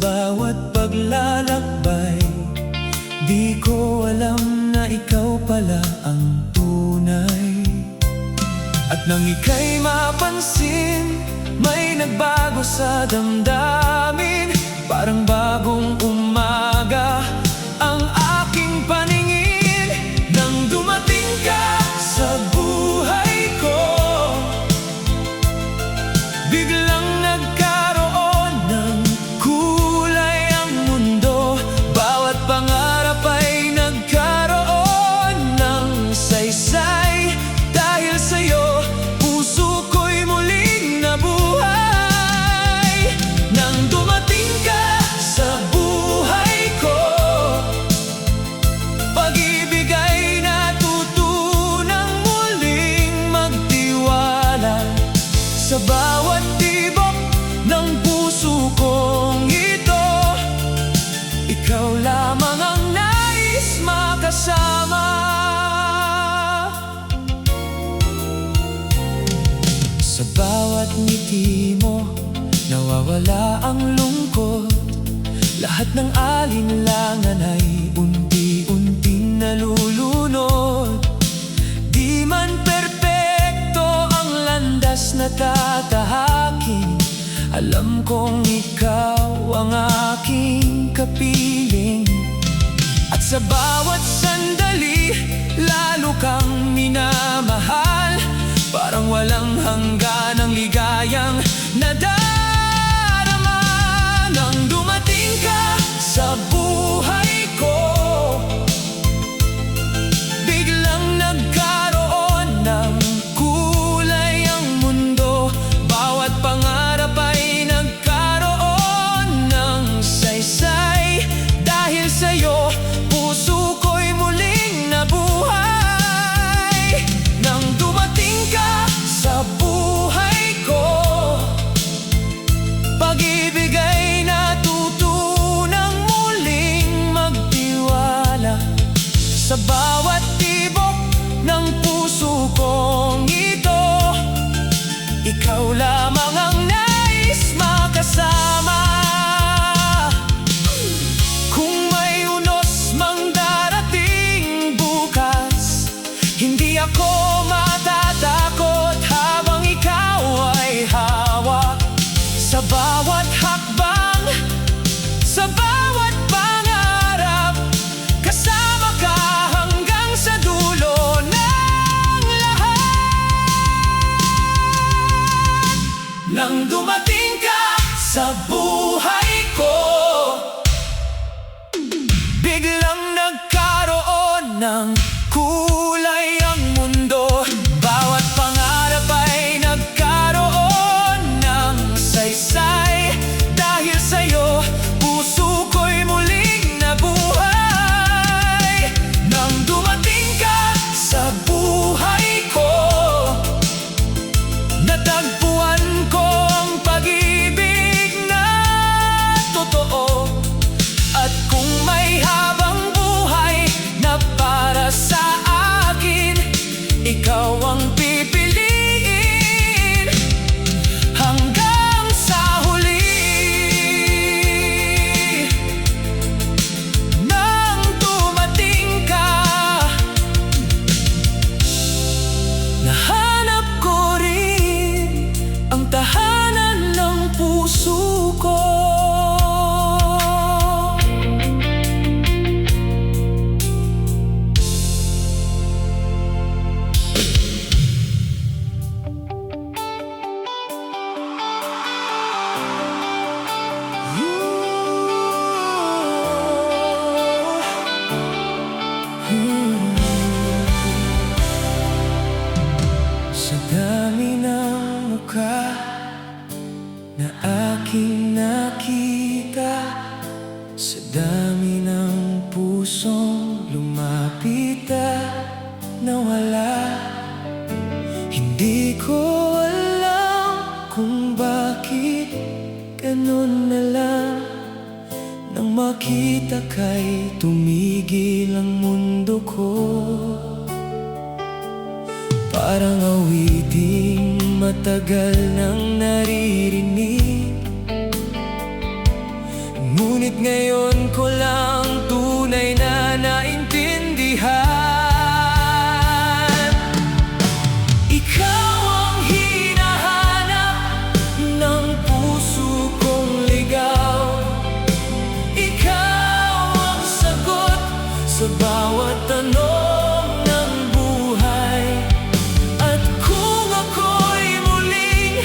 bawat paglalakbay, di ko alam na ikaw pala ang tunay. At nang ika'y mapansin, may nagbago sa damdamin. Parang bagong umaga ang aking paningin. Nang dumating ka sa buhay ko, biglang nagkaroon ng kulay ang mundo. Bawat pangarap ay nagkaroon ng saysay. Dahil sa'yo, puso ko'y muling nabuhay. Nang dumating ka sa buhay ko, pag-ibig ay natutunang muling magtiwala. Sa bawat tibok ng puso kong ito, ikaw lamang ang nais makasama. Sa bawat ngiti mo, nawawala ang lungkot. Lahat ng alinlangan ay unti-unting nalulunod. Di man perpekto ang landas na tatahakin, alam kong ikaw ang aking kapiling. At sa bawat sandali, lalo kang minamahal. Parang walang hangganang ligayang nadarama. Nang dumating ka sa buhay ko, biglang nagkaroon ng kulay ang mundo. Bawat pangarap ay nagkaroon ng saysay. Dahil sa'yo, puso ko'y muling nabuhay. Nang dumating ka sa buhay ko, pag-ibig ay natutunang muling magtiwala. Sa bawat tibok ng puso kong ito, ikaw lamang ang nais makasama. Kung may unos mang darating bukas, hindi ako matatakot habang ikaw ay hawak. Sa bawat hakbang, sa bawat pangarap, kasama ka hanggang sa dulo ng lahat. Nang dumating ka sa buhay ko, biglang nagkaroon ng kulay ang mundo. Bawat pangarap ay nagkaroon ng saysay. Dahil sa'yo, puso ko'y muling nabuhay. Nang dumating ka sa buhay ko, natagpuan ko ang pag-ibig na totoo. At kung may habang buhay na para sa akin, ikaw ang pipiliin hanggang sa huli. Nang dumating ka, nahanap ko rin ang tahanan ng puso ko. Sa dami ng mukha na aking nakita, sa dami ng pusong lumapit at nawala, hindi ko alam kung bakit ganun na lang. Nang makita ka'y tumigil ang mundo ko. Parang awiting matagal nang naririnig, Ngunit ngayon ko lang tunay na naintindihan. Ikaw ang hinahanap ng puso kong ligaw. Ikaw ang sagot sa bawat tanong ng buhay. At kung ako'y muling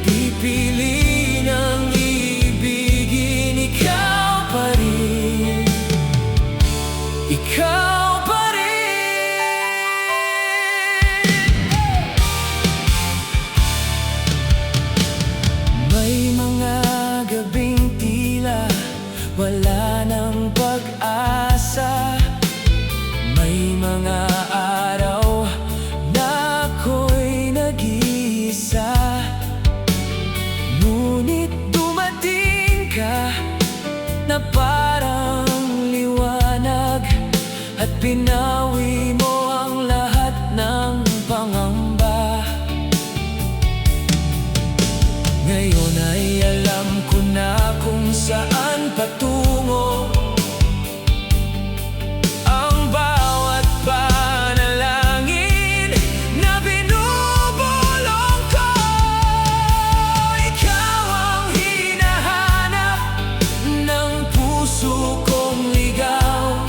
pipili ng ibigin, ikaw pa rin. Ikaw pa rin. May mga gabing tila wala ng pag-asa. May mga araw na ako'y nag-iisa. Ngunit dumating ka na parang liwanag, at pinawi mo ang lahat ng pangamba. Ngayon ay alam ko na kung saan patungo ang bawat panalangin na binubulong ko. Ikaw ang hinahanap ng puso kong ligaw.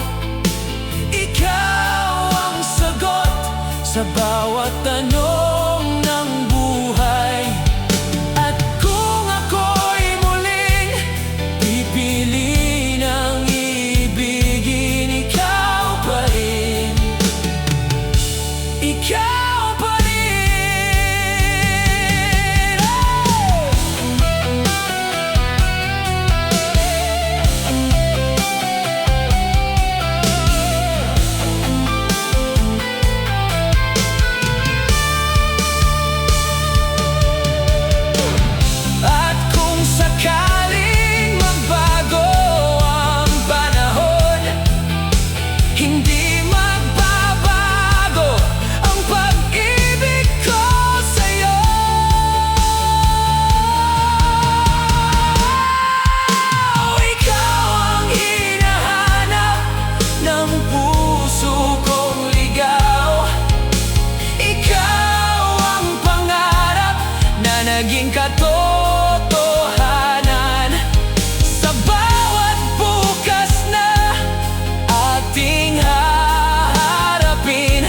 Ikaw ang sagot sa bawat tanong ng buhay. At kung ako'y muling pipili ng ibigin, ikaw pa rin. Ikaw pa rin. At kung sakaling magbago ang panahon, hindi magbabago ang pag-ibig ko sa'yo. Ikaw ang hinahanap ng puso kong ligaw. Ikaw ang pangarap na naging katotohanan. Sa bawat bukas na ating haharapin,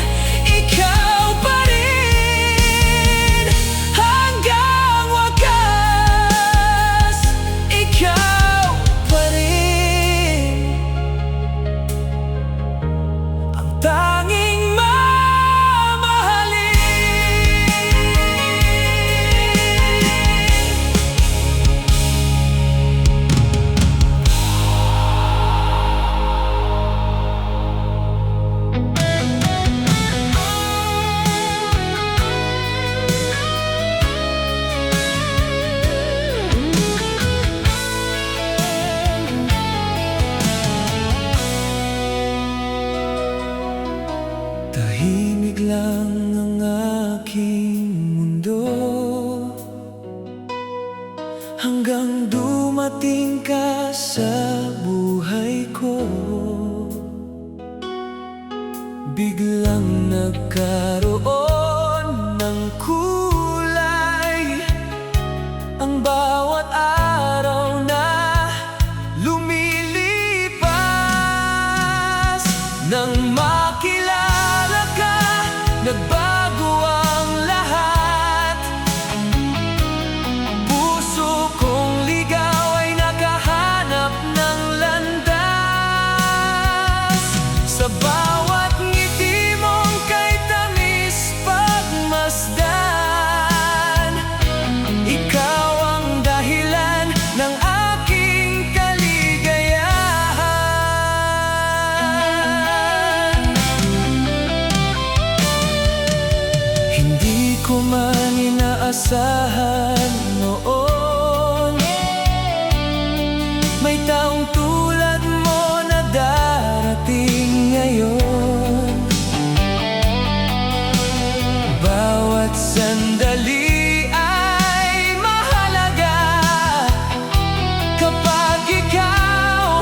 ikaw pa rin. Hanggang wakas, ikaw pa rin. Ang tanging mamahalin. Tahimik lang ang aking mundo hanggang dumating ka sa buhay ko. Biglang nagkaroon ng kulay ang bawat araw na lumilipas. Nang makilala ka, nagbago ang lahat. Puso kong ligaw ay nakahanap ng landas. Sa bawat ngiti mong kay tamis pagmasdan, ikaw ang dahilan ng aking kaligayahan. Hindi ko man inaasahan noon may taong tulad mo na darating ngayon. Bawat sandali ay mahalaga kapag ikaw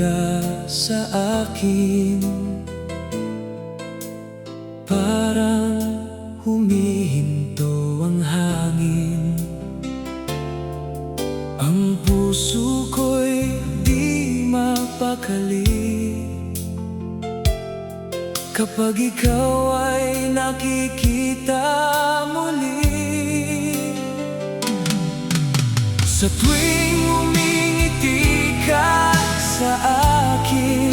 ka sa akin, parang humihinto ang hangin. Ang puso ko'y di mapakali kapag ikaw ay nakikita muli. Sa tuwing umingiti ka sa akin,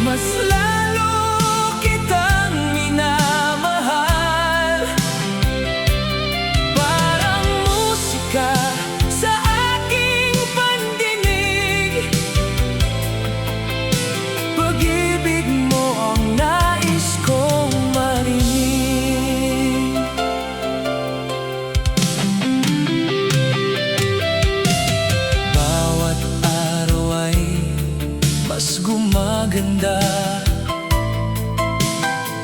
mas lalo kitang minamahal. Parang musika sa aking pandinig, pag-ibig mo ang nais kong marinig. Bawat araw ay mas gumaganda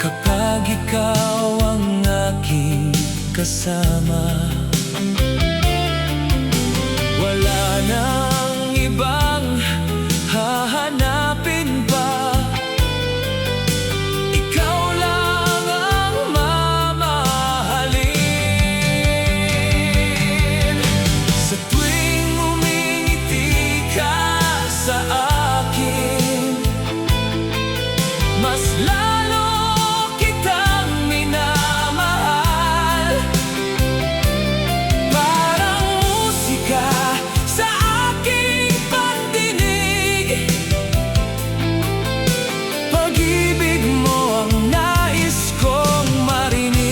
kapag ikaw ang aking kasama. Wala nang ibang hahanapin pa, ikaw lang ang mamahalin. Sa tuwing umingiti ka sa akin, mas lalo kitang minamahal. Parang musika sa aking pandinig, pag-ibig mo ang nais kong marinig.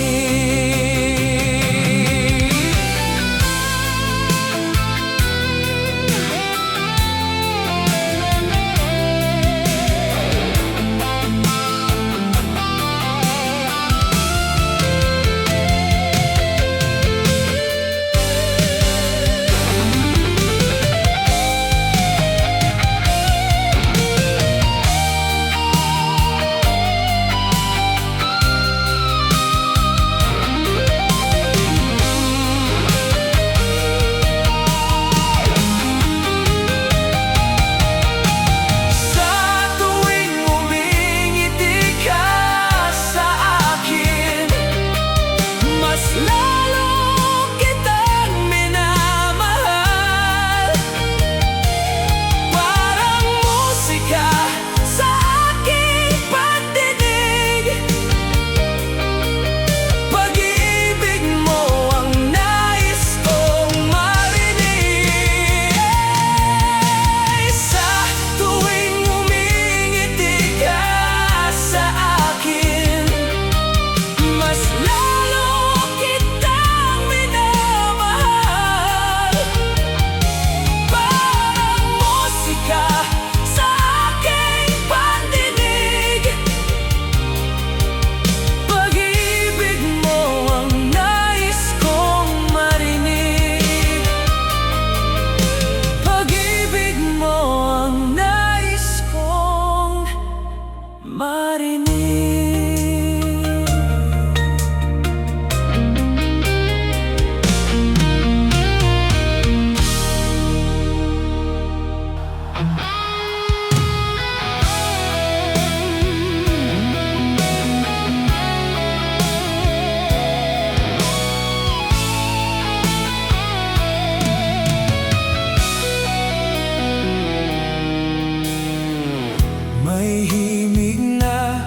May himig na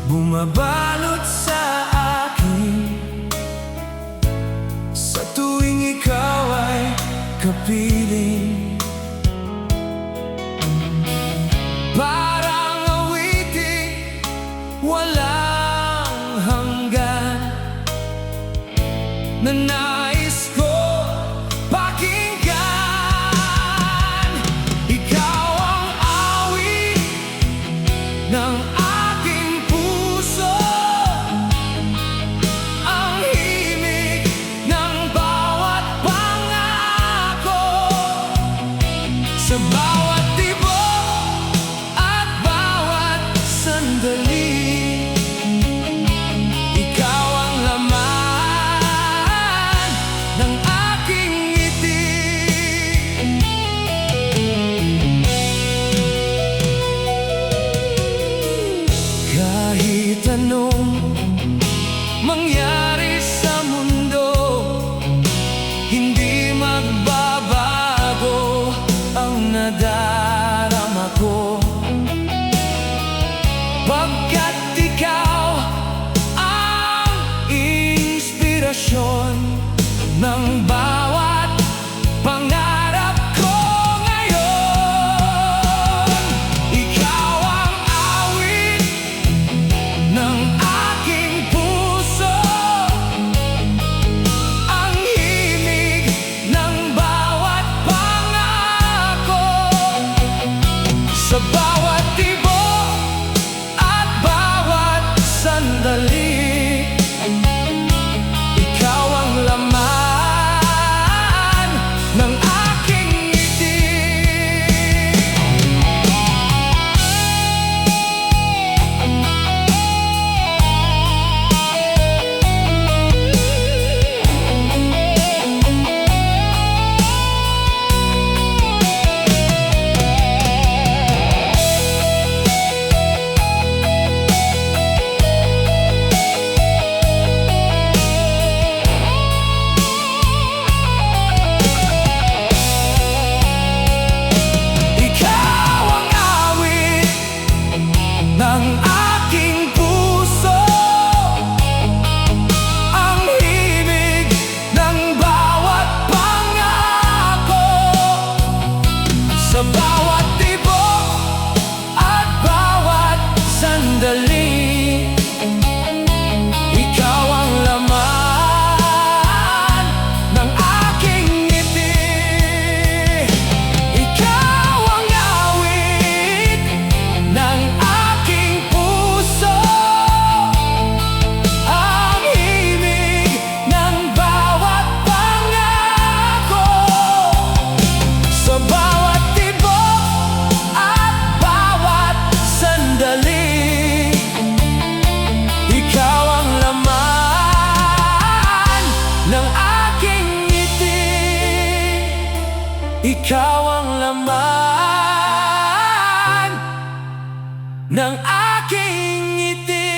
bumabalot sa akin sa tuwing ikaw ay kapiling. Parang awiting walang hanggan na nais ko pakinggan. Ikaw ang awit ng aking puso, ang himig ng bawat pangako, sa bawat tibok at bawat sandali. Ikaw ang laman ng aking ngiti. ko, pagkat ikaw ang inspirasyon ng bawat pangarap ko ngayon. Ikaw ang awit ng aking puso, ang himig ng bawat pangako. Sa bawat tibok at bawat sandali, ikaw ang laman ng aking ngiti. Ikaw ang awit ng aking puso, ang himig ng bawat pangako. Sa bawat tibok at bawat sandali, ikaw ang laman ng aking ngiti. Ikaw ang awit ng aking puso, ang himig ng bawat pangako. Sa bawat tibok at bawat sandali, ikaw ang laman ng aking ngiti. Ikaw ang laman ng aking ngiti.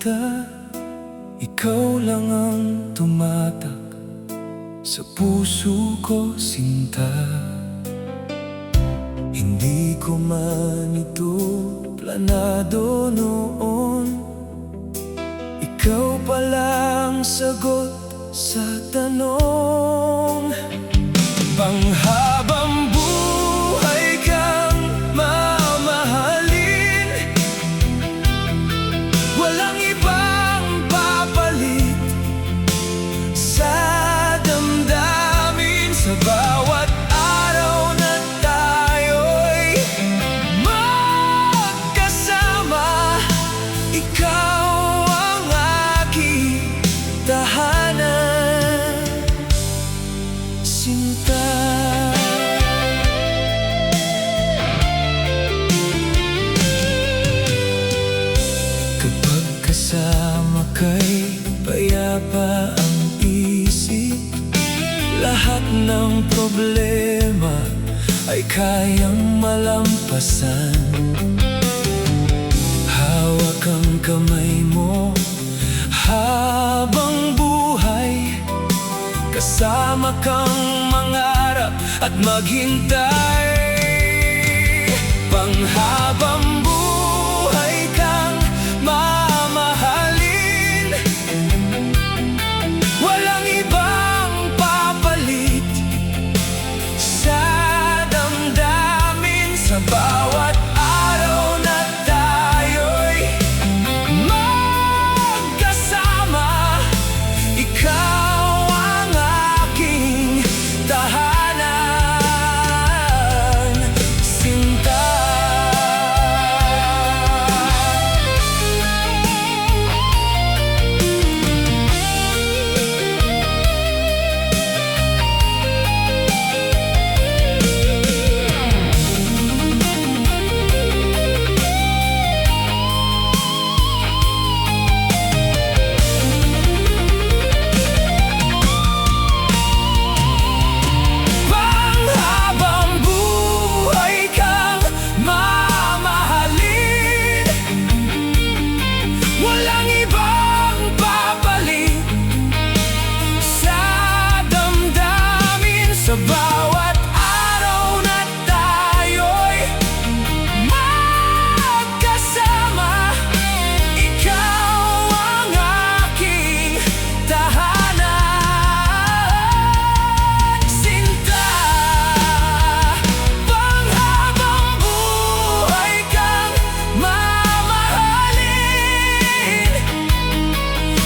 kita, ikaw lang ang tumatak sa puso ko, sinta. Hindi ko man ito planado noon, ikaw palang sagot sa tanong. Panghabang buhay kang mamahalin, walang ibang papalit sa damdamin. Sa bawat araw na tayo'y magkasama, ikaw ang aking tahanan, sinta. Kapag kasama ka'y payapa ang isip, lahat ng problema ay kayang malampasan. Hawak ang kamay mo habang buhay, kasama kang mangarap at maghintay. Panghabang buhay kang mamahalin, walang ibang papalit sa damdamin. Sa bawat araw na tayo'y magkasama, ikaw ang aking tahanan, sinta. Panghabang buhay kang mamahalin, walang ibang papalit sa damdamin. Sa bawat araw na tayo'y magkasama, ikaw ang aking tahanan, sinta. Panghabang buhay kang mamahalin,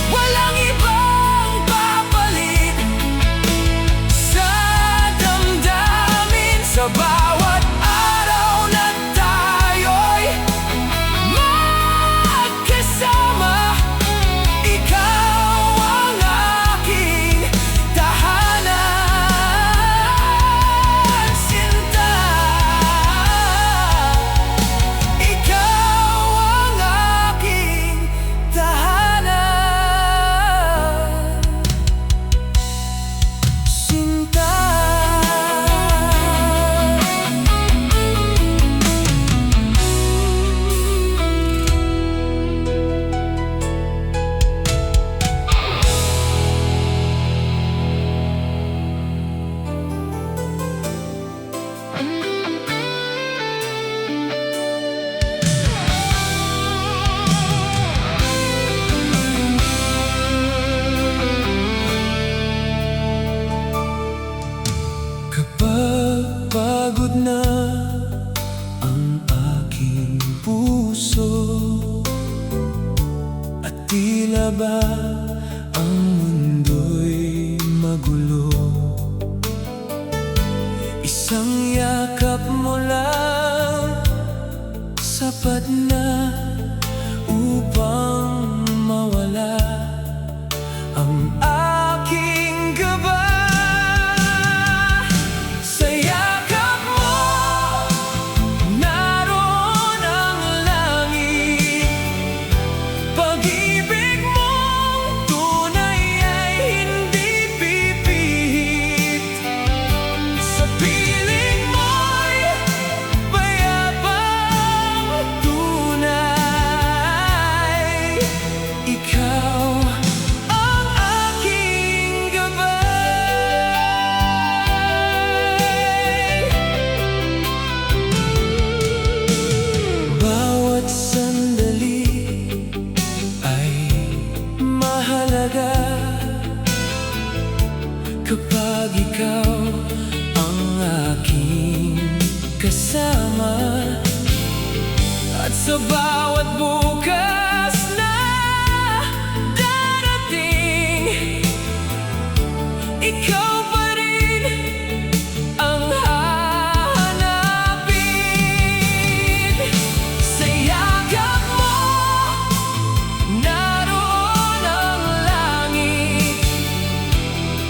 walang ibang papalit sa damdamin. Sa bawat araw na tayo'y magkasama, ikaw ang aking tahanan, sinta. Ikaw ang aking tahanan, sinta. Kapag pagod na ang aking puso at tila ba ang mundo'y magulo, isang yakap mo lang sapat na upang mawala ang aking gaba. Sa yakap mo naroon ang langit, pag-ibig mong tunay ay hindi pipihit. Sa piling mo'y payapang tunay, bawat bukas na darating, ikaw pa rin ang hahanapin. Sa yakap mo, naroon ang langit.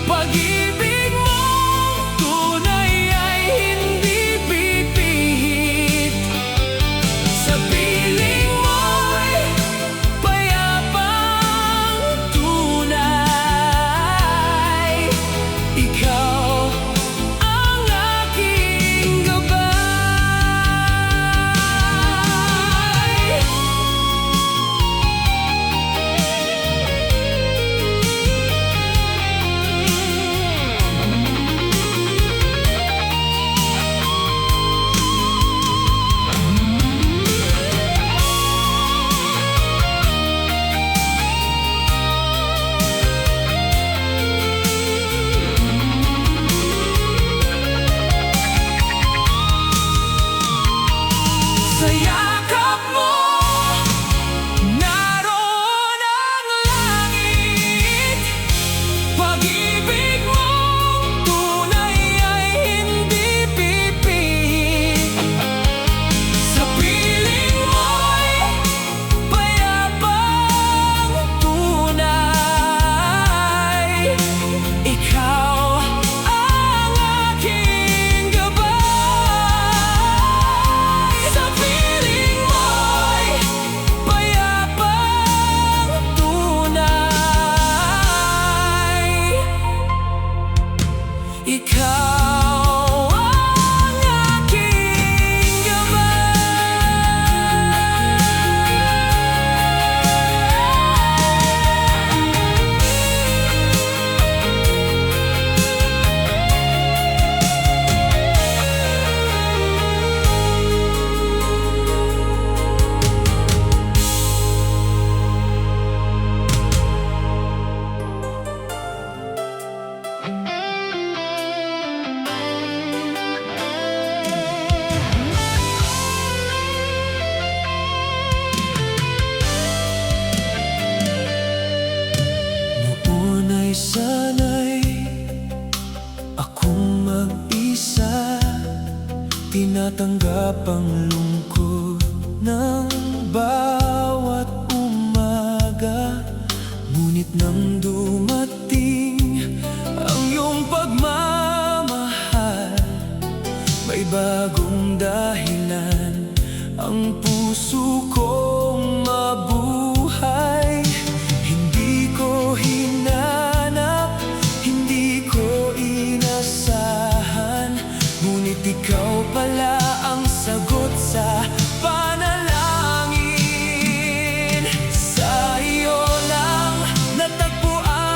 Pag-ibig mong tunay ay hindi pipihit. Sa piling mo'y payapang tunay. Ikaw ang aking gabay. Sa yakap mo, naroon ang langit. Pag-ibig mong tunay ay hindi pipihit. Sa piling mo'y payapang tunay. Ikaw ang aking gabay. Sa piling mo'y payapang tunay. Ikaw ang aking Noon ay sana'y akong mag-isa, tinatanggap ang lungkot ng bawat umaga. Ngunit nang dumating ang iyong pagmamahal, may bagong dahilan ang puso kong mabuhay. Hindi ko hinanap, hindi ko inasahan, ngunit ikaw pala ang sagot sa panalangin. Sa iyo lang natagpuan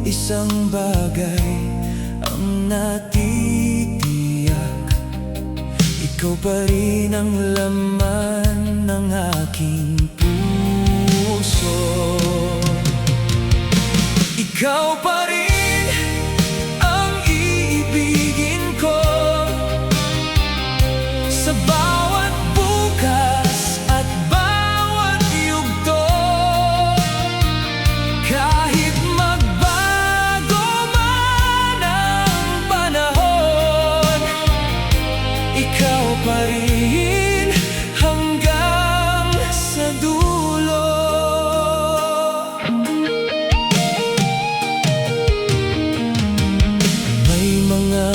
isang bagay ang natitiyak: ikaw pa rin ang laman ng aking puso. Ikaw pa rin ang iibigin ko sa bawat bukas at bawat yugto. Kahit magbago man ang panahon, ikaw pa rin hanggang sa dulo. May mga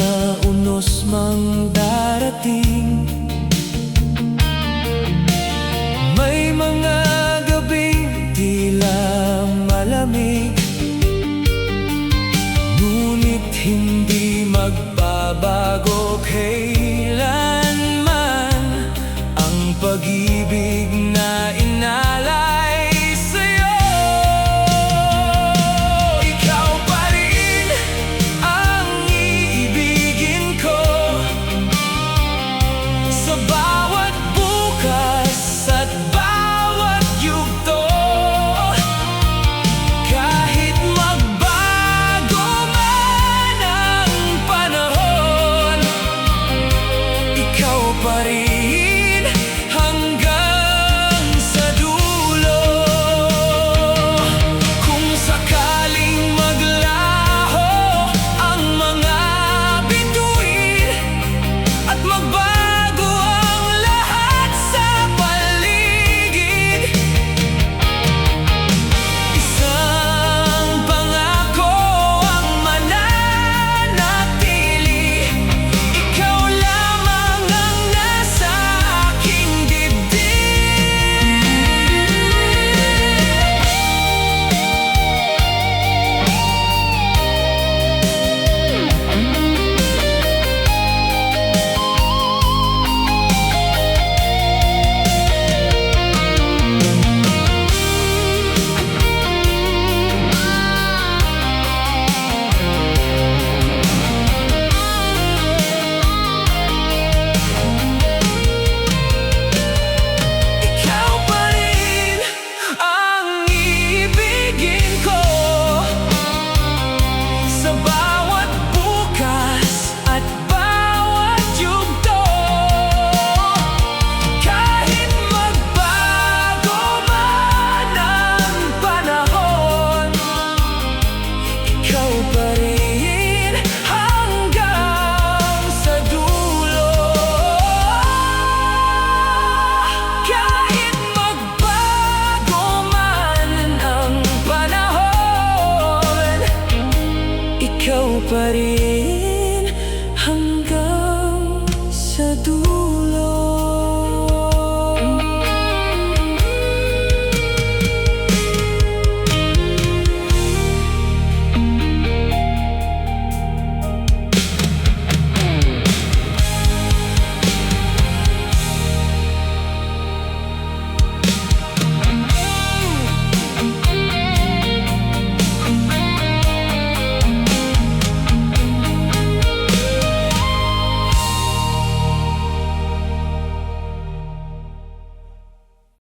unos mang darating, may mga gabing tila malamig, ngunit hindi magbabago kailanman ang pag-ibig na inalay sa'yo. Ikaw pa rin ang iibigin ko sa bawat bukas at bawat yugto. Kahit magbago man ang panahon, ikaw pa rin hanggang sa dulo. Kung sakaling maglaho ang mga bituin at magbago ang lahat sa paligid, isang pangako ang mananatili: ikaw lamang ang nasa aking dibdib. Ikaw pa rin ang iibigin ko sa bawat bukas at bawat yugto. Kahit magbago man ang panahon, ikaw pa rin hanggang sa dulo. Kahit magbago man ang panahon, ikaw pa rin